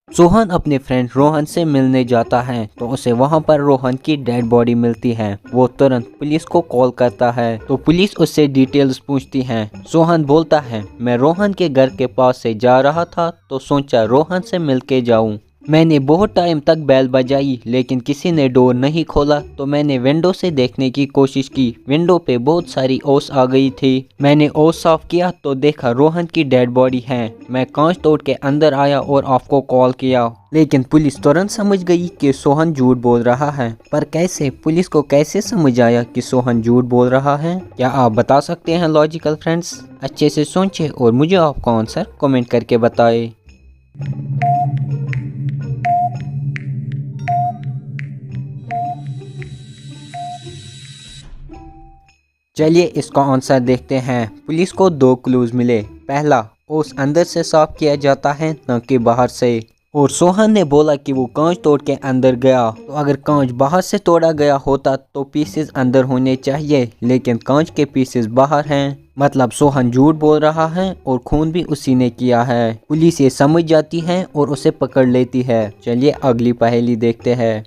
सोहन अपने फ्रेंड रोहन से मिलने जाता है तो उसे वहां पर रोहन की डेड बॉडी मिलती है। वो तुरंत पुलिस को कॉल करता है तो पुलिस उससे डिटेल्स पूछती है। सोहन बोलता है, मैं रोहन के घर के पास से जा रहा था तो सोचा रोहन से मिल के जाऊं। मैंने बहुत टाइम तक बेल बजाई लेकिन किसी ने डोर नहीं खोला तो मैंने विंडो से देखने की कोशिश की। विंडो पे बहुत सारी ओस आ गई थी। मैंने ओस साफ किया तो देखा रोहन की डेड बॉडी है। मैं कांच तोड़ के अंदर आया और आपको कॉल किया, लेकिन पुलिस तुरंत समझ गई कि सोहन झूठ बोल रहा है। पर कैसे? पुलिस को कैसे समझ आया कि सोहन झूठ बोल रहा है? क्या आप बता सकते हैं लॉजिकल फ्रेंड्स? अच्छे से सोचें और मुझे आपका आंसर कमेंट करके बताएं। चलिए इसका आंसर देखते हैं। पुलिस को दो क्लूज मिले। पहला, ओस अंदर से साफ किया जाता है न कि बाहर से। और सोहन ने बोला कि वो कांच तोड़ के अंदर गया, तो अगर कांच बाहर से तोड़ा गया होता तो पीसेस अंदर होने चाहिए, लेकिन कांच के पीसेस बाहर हैं। मतलब सोहन झूठ बोल रहा है और खून भी उसी ने किया है। पुलिस ये समझ जाती है और उसे पकड़ लेती है। चलिए अगली पहेली देखते हैं।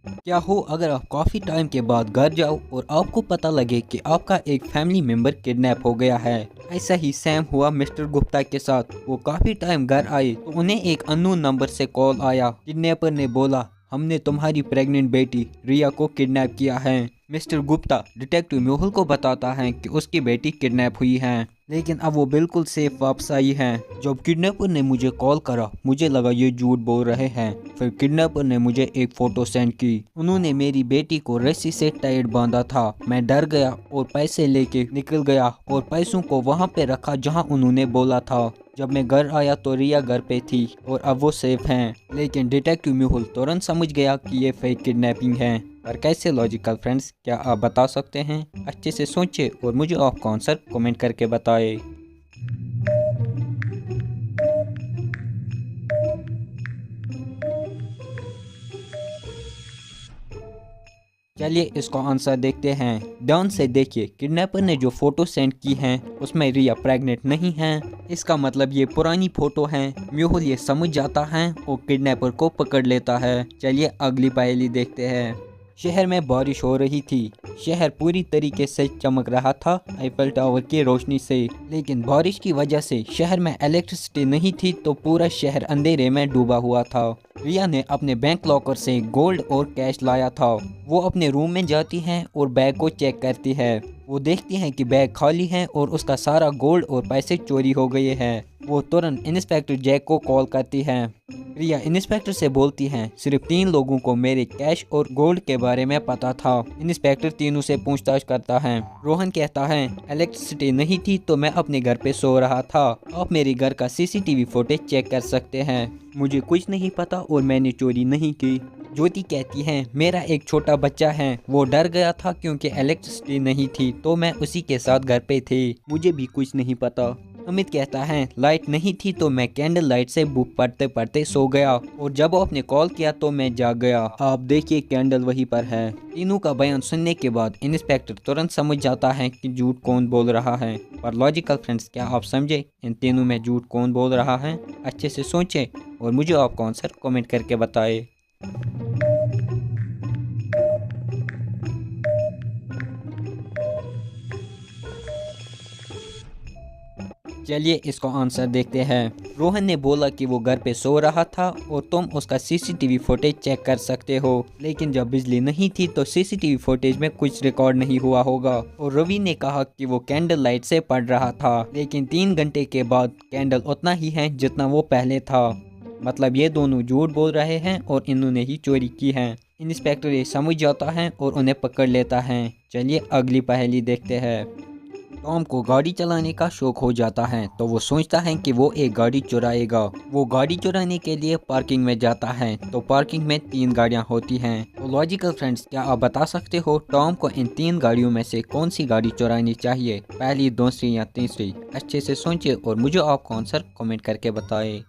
क्या हो अगर आप काफ़ी टाइम के बाद घर जाओ और आपको पता लगे कि आपका एक फैमिली मेंबर किडनैप हो गया है। ऐसा ही सेम हुआ मिस्टर गुप्ता के साथ। वो काफ़ी टाइम घर आए तो उन्हें एक अननोन नंबर से कॉल आया। किडनैपर ने बोला, हमने तुम्हारी प्रेग्नेंट बेटी रिया को किडनैप किया है। मिस्टर गुप्ता डिटेक्टिव मेहुल को बताता है कि उसकी बेटी किडनैप हुई है, लेकिन अब वो बिल्कुल सेफ वापस आई है। जब किडनैपर ने मुझे कॉल करा मुझे लगा ये झूठ बोल रहे हैं। फिर किडनैपर ने मुझे एक फ़ोटो सेंड की। उन्होंने मेरी बेटी को रस्सी से टाइट बांधा था। मैं डर गया और पैसे लेके निकल गया और पैसों को वहाँ पे रखा जहाँ उन्होंने बोला था। जब मैं घर आया तो रिया घर पे थी और अब वो सेफ हैं। लेकिन डिटेक्टिव मेहुल तुरंत समझ गया कि ये फेक किडनैपिंग है। पर कैसे लॉजिकल फ्रेंड्स? क्या आप बता सकते हैं? अच्छे से सोचें और मुझे आपका आंसर कमेंट करके बताएं। चलिए इसका आंसर देखते हैं। ध्यान से देखिए, किडनैपर ने जो फोटो सेंड की हैं उसमें रिया प्रेग्नेंट नहीं है। इसका मतलब ये पुरानी फोटो है। मेहुल ये समझ जाता है और किडनैपर को पकड़ लेता है। चलिए अगली पहेली देखते हैं। शहर में बारिश हो रही थी। शहर पूरी तरीके से चमक रहा था आईफल टावर की रोशनी से, लेकिन बारिश की वजह से शहर में इलेक्ट्रिसिटी नहीं थी तो पूरा शहर अंधेरे में डूबा हुआ था। रिया ने अपने बैंक लॉकर से गोल्ड और कैश लाया था। वो अपने रूम में जाती है और बैग को चेक करती है। वो देखती है कि बैग खाली है और उसका सारा गोल्ड और पैसे चोरी हो गए हैं। वो तुरंत इंस्पेक्टर जैक को कॉल करती है। रिया इंस्पेक्टर से बोलती है, सिर्फ 3 लोगों को मेरे कैश और गोल्ड के बारे में पता था। इंस्पेक्टर तीनों से पूछताछ करता है। रोहन कहता है, इलेक्ट्रिसिटी नहीं थी तो मैं अपने घर पे सो रहा था। आप मेरे घर का सीसीटीवी फुटेज चेक कर सकते हैं। मुझे कुछ नहीं पता और मैंने चोरी नहीं की। ज्योति कहती है, मेरा एक छोटा बच्चा है, वो डर गया था क्योंकि इलेक्ट्रिसिटी नहीं थी तो मैं उसी के साथ घर पे थे। मुझे भी कुछ नहीं पता। अमित कहता है, लाइट नहीं थी तो मैं कैंडल लाइट से बुक पढ़ते पढ़ते सो गया और जब आपने कॉल किया तो मैं जाग गया। आप देखिए कैंडल वहीं पर है। तीनों का बयान सुनने के बाद इंस्पेक्टर तुरंत समझ जाता है कि झूठ कौन बोल रहा है। पर लॉजिकल फ्रेंड्स, क्या आप समझे इन तीनों में झूठ कौन बोल रहा है? अच्छे से सोचें और मुझे आपका आंसर कमेंट करके बताएं। चलिए इसका आंसर देखते हैं। रोहन ने बोला कि वो घर पे सो रहा था और तुम उसका सीसीटीवी फुटेज चेक कर सकते हो, लेकिन जब बिजली नहीं थी तो सीसीटीवी फुटेज में कुछ रिकॉर्ड नहीं हुआ होगा। और रवि ने कहा कि वो कैंडल लाइट से पढ़ रहा था, लेकिन 3 घंटे के बाद कैंडल उतना ही है जितना वो पहले था। मतलब ये दोनों झूठ बोल रहे हैं और इन्होंने ही चोरी की है। इंस्पेक्टर ये समझ जाता है और उन्हें पकड़ लेता है। चलिए अगली पहेली देखते हैं। टॉम को गाड़ी चलाने का शौक हो जाता है तो वो सोचता है कि वो एक गाड़ी चुराएगा। वो गाड़ी चुराने के लिए पार्किंग में जाता है तो पार्किंग में 3 गाड़ियां होती हैं। तो लॉजिकल फ्रेंड्स, क्या आप बता सकते हो टॉम को इन 3 गाड़ियों में से कौन सी गाड़ी चुरानी चाहिए? पहली, दूसरी या तीसरी? अच्छे से सोचिए और मुझे आपका आंसर कमेंट करके बताएं।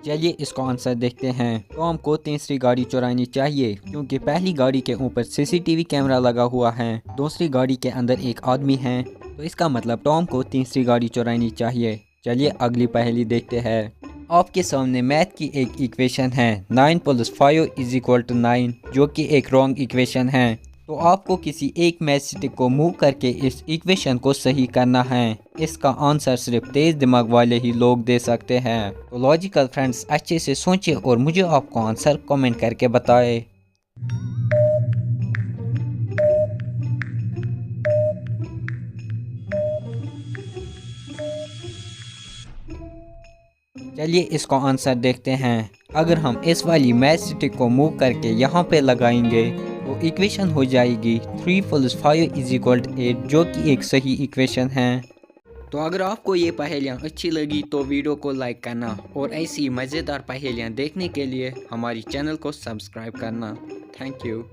चलिए इसका आंसर देखते हैं। टॉम को तीसरी गाड़ी चुरानी चाहिए क्योंकि पहली गाड़ी के ऊपर सीसीटीवी कैमरा लगा हुआ है, दूसरी गाड़ी के अंदर एक आदमी है, तो इसका मतलब टॉम को तीसरी गाड़ी चुरानी चाहिए। चलिए अगली पहेली देखते हैं। आपके सामने मैथ की एक इक्वेशन है 9 + 5 = 9, जो कि एक रॉन्ग इक्वेशन है। तो आपको किसी एक मैथ स्टिक को मूव करके इस इक्वेशन को सही करना है। इसका आंसर सिर्फ तेज दिमाग वाले ही लोग दे सकते हैं। तो लॉजिकल फ्रेंड्स, अच्छे से सोचिए और मुझे आपको आंसर कमेंट करके बताएं। चलिए इसका आंसर देखते हैं। अगर हम इस वाली मैथ स्टिक को मूव करके यहाँ पे लगाएंगे तो इक्वेशन हो जाएगी 3 + 5 = 8, जो कि एक सही इक्वेशन है। तो अगर आपको ये पहेलियाँ अच्छी लगी तो वीडियो को लाइक करना और ऐसी मज़ेदार पहेलियाँ देखने के लिए हमारी चैनल को सब्सक्राइब करना। Thank you.